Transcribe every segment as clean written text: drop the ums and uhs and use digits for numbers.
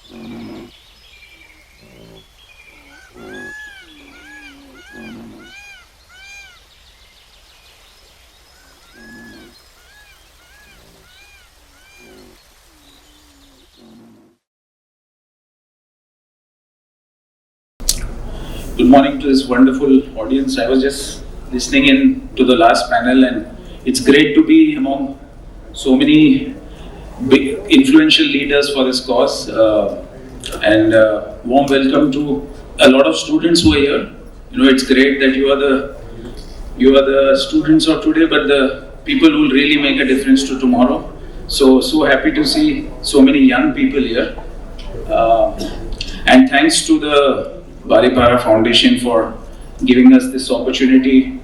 Good morning to this wonderful audience. I was just listening in to the last panel, and it's great to be among so many big influential leaders for this cause. And warm welcome to a lot of students who are here. It's great that you are the students of today, but the people who will really make a difference to tomorrow. So happy to see so many young people here. And thanks to the Baripara Foundation for giving us this opportunity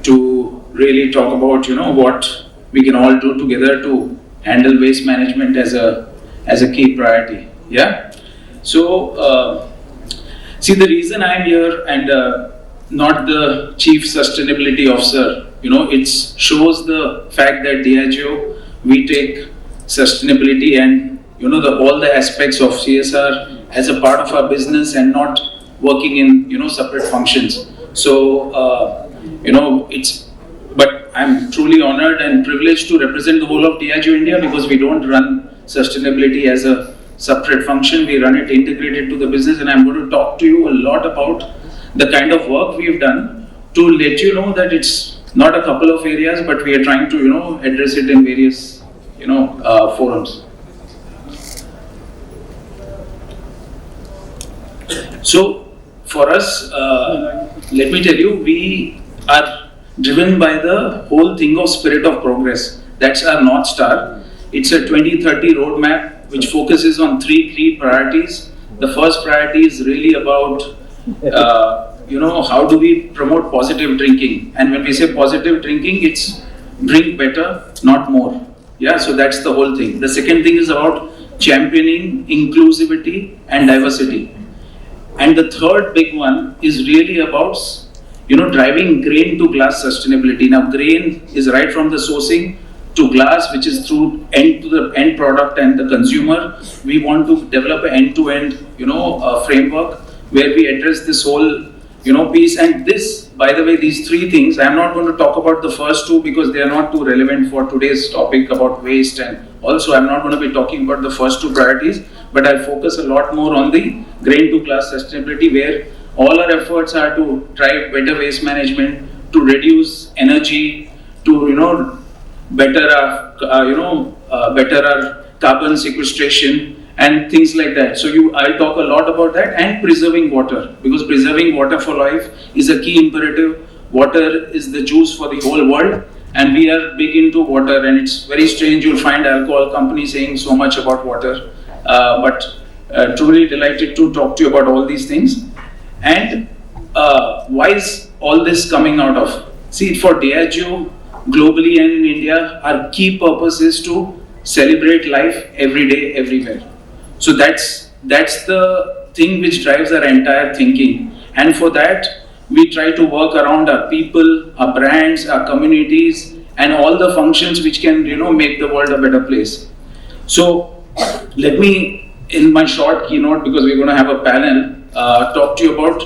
to really talk about what we can all do together to handle waste management as a key priority. Yeah. So see, the reason I'm here and not the chief sustainability officer, it shows the fact that Diageo, we take sustainability and all the aspects of CSR as a part of our business and not working in separate functions. So but I'm truly honored and privileged to represent the whole of Diageo India, because we don't run sustainability as a separate function. We run it integrated to the business, and I'm going to talk to you a lot about the kind of work we've done to let you know that it's not a couple of areas, but we are trying to address it in various forums. So for us, let me tell you, we are driven by the whole thing of spirit of progress. That's our North Star. It's a 2030 roadmap which focuses on three key priorities. The first priority is really about, how do we promote positive drinking? And when we say positive drinking, it's drink better, not more. Yeah, so that's the whole thing. The second thing is about championing inclusivity and diversity. And the third big one is really about, driving grain to glass sustainability. Now, grain is right from the sourcing to glass, which is through to the end product and the consumer. We want to develop an end-to-end, framework where we address this whole, piece. And this, by the way, these three things, I'm not going to talk about the first two because they are not too relevant for today's topic about waste. And also, I'm not going to be talking about the first two priorities, but I'll focus a lot more on the grain to glass sustainability, where all our efforts are to drive better waste management, to reduce energy, to better our carbon sequestration and things like that. So I'll talk a lot about that, and preserving water, because preserving water for life is a key imperative. Water is the juice for the whole world, and we are big into water. And it's very strange, you'll find alcohol companies saying so much about water, but truly delighted to talk to you about all these things. And why is all this coming out of? See, for Diageo, globally and in India, our key purpose is to celebrate life every day, everywhere. So that's the thing which drives our entire thinking. And for that, we try to work around our people, our brands, our communities, and all the functions which can make the world a better place. So let me, in my short keynote, because we're going to have a panel, talk to you about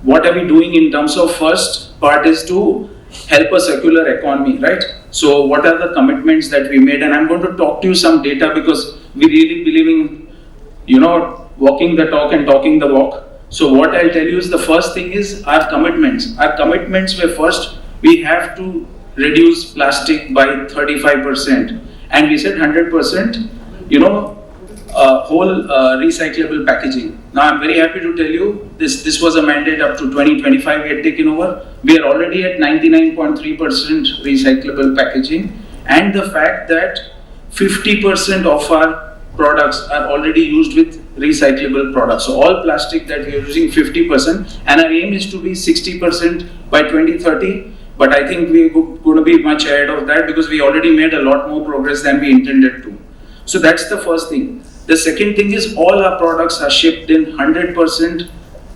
what are we doing in terms of, first part is to help a circular economy, right? So what are the commitments that we made? And I'm going to talk to you some data, because we really believe in, walking the talk and talking the walk. So what I'll tell you is, the first thing is our commitments. Our commitments were, first, we have to reduce plastic by 35%. And we said 100%, whole recyclable packaging. Now I'm very happy to tell you, this was a mandate up to 2025 we had taken over. We are already at 99.3% recyclable packaging, and the fact that 50% of our products are already used with recyclable products. So all plastic that we are using, 50%, and our aim is to be 60% by 2030. But I think we're going to be much ahead of that, because we already made a lot more progress than we intended to. So that's the first thing. The second thing is, all our products are shipped in 100%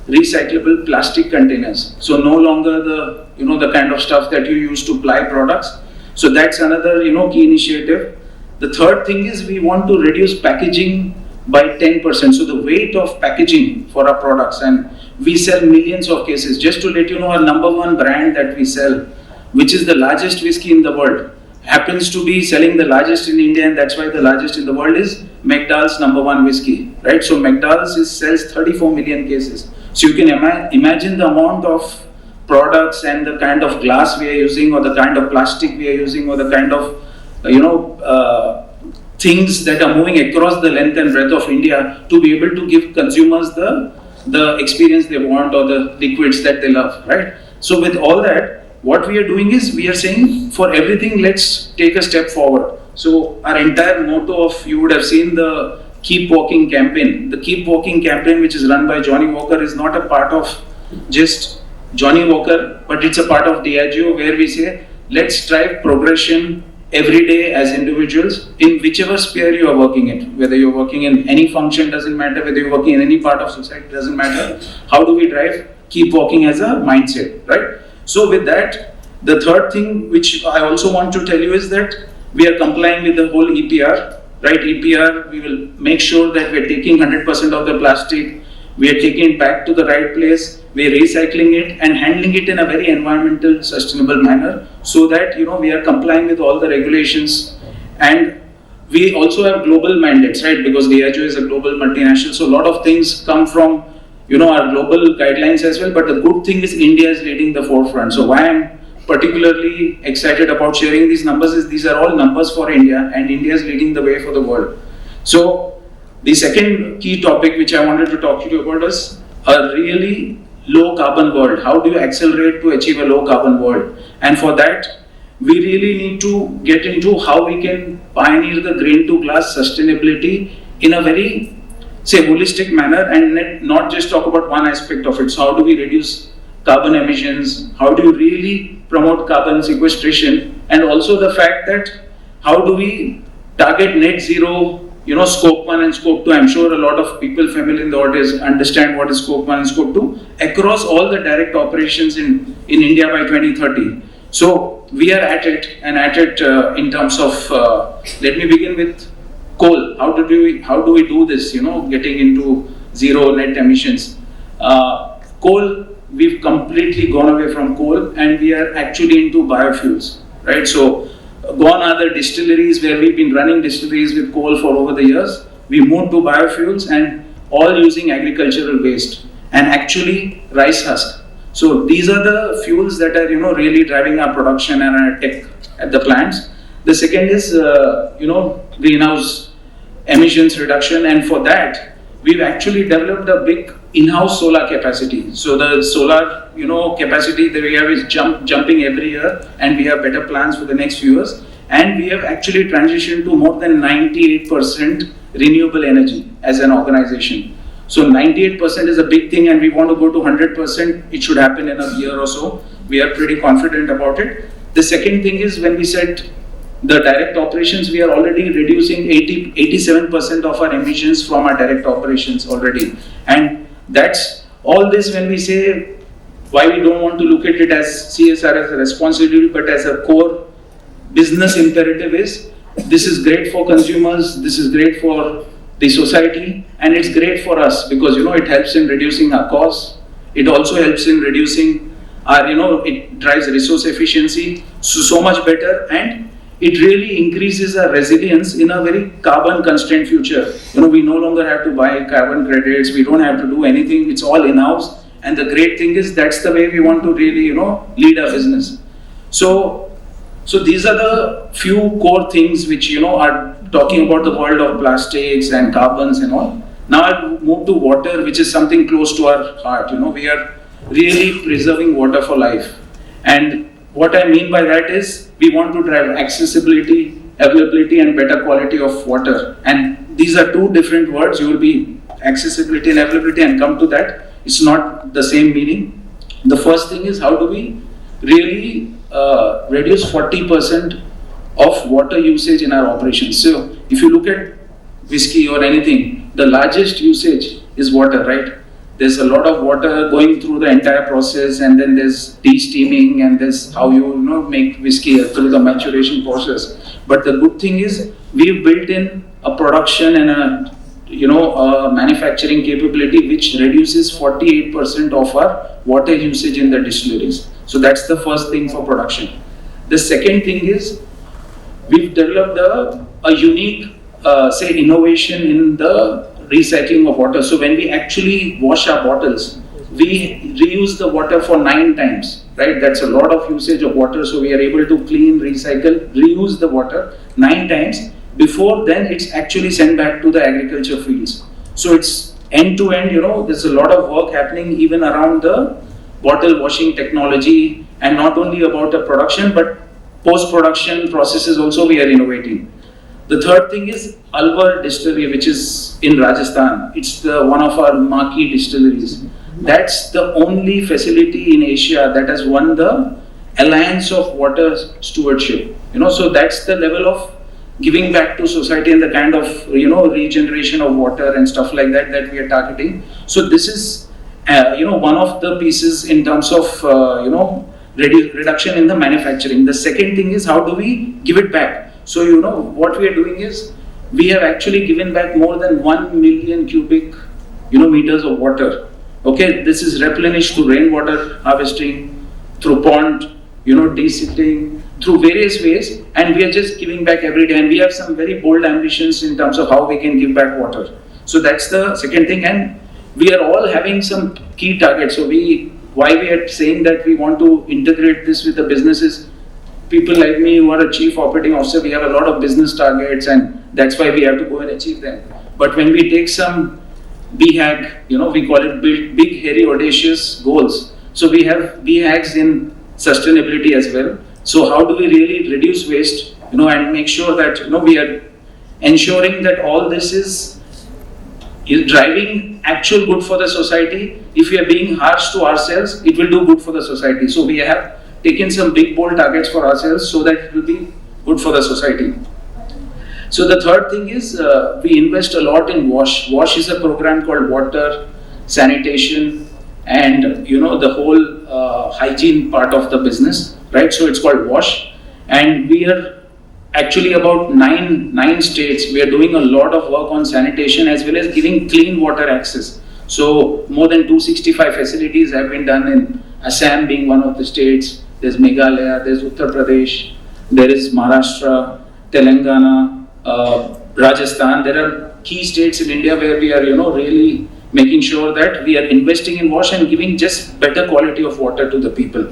recyclable plastic containers. So no longer the kind of stuff that you use to ply products. So that's another key initiative. The third thing is, we want to reduce packaging by 10%. So the weight of packaging for our products, and we sell millions of cases. Just to let you know, our number one brand that we sell, which is the largest whiskey in the world, happens to be selling the largest in India, and that's why the largest in the world is McDowell's number one whiskey, right? So McDowell's sells 34 million cases. So you can imagine the amount of products and the kind of glass we are using, or the kind of plastic we are using, or the kind of things that are moving across the length and breadth of India to be able to give consumers the experience they want, or the liquids that they love, right? So with all that, what we are doing is, we are saying, for everything, let's take a step forward. So our entire motto of, you would have seen the Keep Walking campaign. The Keep Walking campaign, which is run by Johnny Walker, is not a part of just Johnny Walker, but it's a part of Diageo, where we say, let's drive progression every day as individuals in whichever sphere you are working in. Whether you're working in any function, doesn't matter. Whether you're working in any part of society, doesn't matter. How do we drive Keep Walking as a mindset, right? So with that, the third thing which I also want to tell you is that we are complying with the whole EPR, right? EPR, we will make sure that we are taking 100% of the plastic, we are taking it back to the right place, we are recycling it and handling it in a very environmental, sustainable manner, so that we are complying with all the regulations. And we also have global mandates, right? Because Diageo is a global multinational, so a lot of things come from our global guidelines as well. But the good thing is, India is leading the forefront. So why I'm particularly excited about sharing these numbers is, these are all numbers for India, and India is leading the way for the world. So the second key topic which I wanted to talk to you about is a really low carbon world. How do you accelerate to achieve a low carbon world? And for that, we really need to get into how we can pioneer the grain to glass sustainability in a very, say, holistic manner, and not just talk about one aspect of it. So how do we reduce carbon emissions? How do you really promote carbon sequestration? And also the fact that how do we target net zero, scope 1 and scope 2. I'm sure a lot of people familiar in the audience understand what is scope 1 and scope 2 across all the direct operations in India by 2030. So we are at it, and in terms of, let me begin with coal. How do we do this, getting into zero net emissions? Coal, we've completely gone away from coal, and we are actually into biofuels, right? So gone are the distilleries where we've been running distilleries with coal for over the years. We moved to biofuels, and all using agricultural waste and actually rice husk. So these are the fuels that are really driving our production and our tech at the plants. The second is greenhouse emissions reduction, and for that we've actually developed a big in-house solar capacity. So the solar capacity that we have is jumping every year, and we have better plans for the next few years. And we have actually transitioned to more than 98% renewable energy as an organization. So 98% is a big thing, and we want to go to 100%. It should happen in a year or so. We are pretty confident about it. The second thing is, when we said the direct operations, we are already reducing 87% of our emissions from our direct operations already. And that's all this, when we say why we don't want to look at it as CSR as a responsibility, but as a core business imperative, is this is great for consumers, this is great for the society, and it's great for us because it helps in reducing our costs. It also helps in reducing our, it drives resource efficiency so much better, and it really increases our resilience in a very carbon constrained future. We no longer have to buy carbon credits, we don't have to do anything, it's all in-house. And the great thing is, that's the way we want to really, lead our business. So these are the few core things which, are talking about the world of plastics and carbons and all. Now I'll move to water, which is something close to our heart. We are really preserving water for life. And what I mean by that is, we want to drive accessibility, availability, and better quality of water. And these are two different words. You will be accessibility and availability, and come to that. It's not the same meaning. The first thing is, how do we really reduce 40% of water usage in our operations? So if you look at whiskey or anything, the largest usage is water, right? There's a lot of water going through the entire process, and then there's de-steaming, and there's how you make whiskey through the maturation process. But the good thing is, we've built in a production and a manufacturing capability which reduces 48% of our water usage in the distilleries. So that's the first thing for production. The second thing is we've developed a unique, innovation in the recycling of water. So when we actually wash our bottles, we reuse the water for 9 times, right? That's a lot of usage of water. So we are able to clean, recycle, reuse the water 9 times. Before then, it's actually sent back to the agriculture fields. So it's end to end, there's a lot of work happening even around the bottle washing technology, and not only about the production, but post-production processes also we are innovating. The third thing is Alwar Distillery, which is in Rajasthan. It's one of our marquee distilleries. That's the only facility in Asia that has won the Alliance of Water Stewardship. So that's the level of giving back to society and the kind of regeneration of water and stuff like that we are targeting. So this is one of the pieces in terms of reduction in the manufacturing. The second thing is how do we give it back? So what we are doing is we have actually given back more than 1 million cubic meters of water. Okay, this is replenished through rainwater harvesting, through pond, desilting, through various ways, and we are just giving back every day. And we have some very bold ambitions in terms of how we can give back water. So that's the second thing, and we are all having some key targets. So why we are saying that we want to integrate this with the businesses. People like me who are a chief operating officer, we have a lot of business targets, and that's why we have to go and achieve them. But when we take some BHAG, we call it big, hairy, audacious goals. So we have BHAGs in sustainability as well. So how do we really reduce waste, and make sure that, we are ensuring that all this is driving actual good for the society. If we are being harsh to ourselves, it will do good for the society. So we have taken some big bold targets for ourselves so that it will be good for the society. So the third thing is we invest a lot in WASH. WASH is a program called water, sanitation, and the whole hygiene part of the business, right? So it's called WASH, and we are actually about nine states. We are doing a lot of work on sanitation as well as giving clean water access. So more than 265 facilities have been done in Assam being one of the states. There's Meghalaya, there's Uttar Pradesh, there is Maharashtra, Telangana, Rajasthan. There are key states in India where we are, really making sure that we are investing in WASH and giving just better quality of water to the people.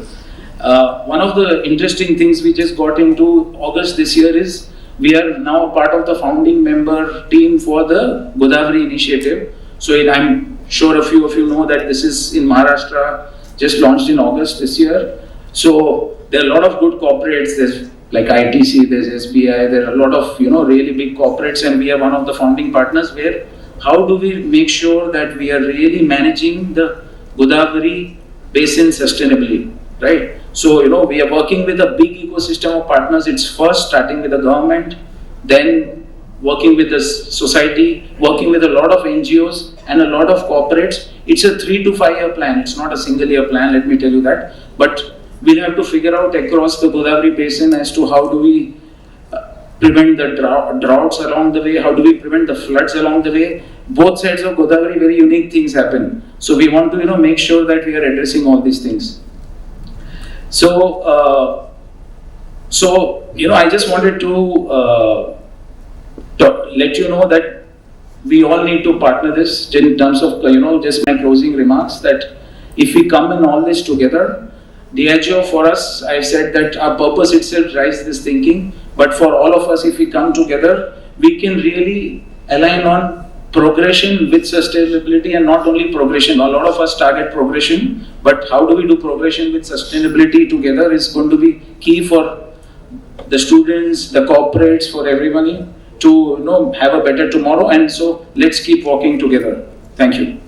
One of the interesting things we just got into August this year is we are now part of the founding member team for the Godavari initiative. So I'm sure a few of you know that this is in Maharashtra, just launched in August this year. So there are a lot of good corporates. There's like ITC, there's SBI, there are a lot of really big corporates, and we are one of the founding partners where how do we make sure that we are really managing the Godavari basin sustainably, right? So we are working with a big ecosystem of partners. It's first starting with the government, then working with the society, working with a lot of NGOs and a lot of corporates. It's a 3 to 5 year plan. It's not a single year plan, let me tell you that. But we'll have to figure out across the Godavari basin as to how do we prevent the droughts along the way, how do we prevent the floods along the way. Both sides of Godavari, very unique things happen. So we want to make sure that we are addressing all these things. So, I just wanted to let you know that we all need to partner this in terms of, just my closing remarks, that if we come in all this together, Diageo for us, I've said that our purpose itself drives this thinking, but for all of us, if we come together, we can really align on progression with sustainability, and not only progression. A lot of us target progression, but how do we do progression with sustainability together is going to be key for the students, the corporates, for everybody to have a better tomorrow. And so let's keep working together. Thank you.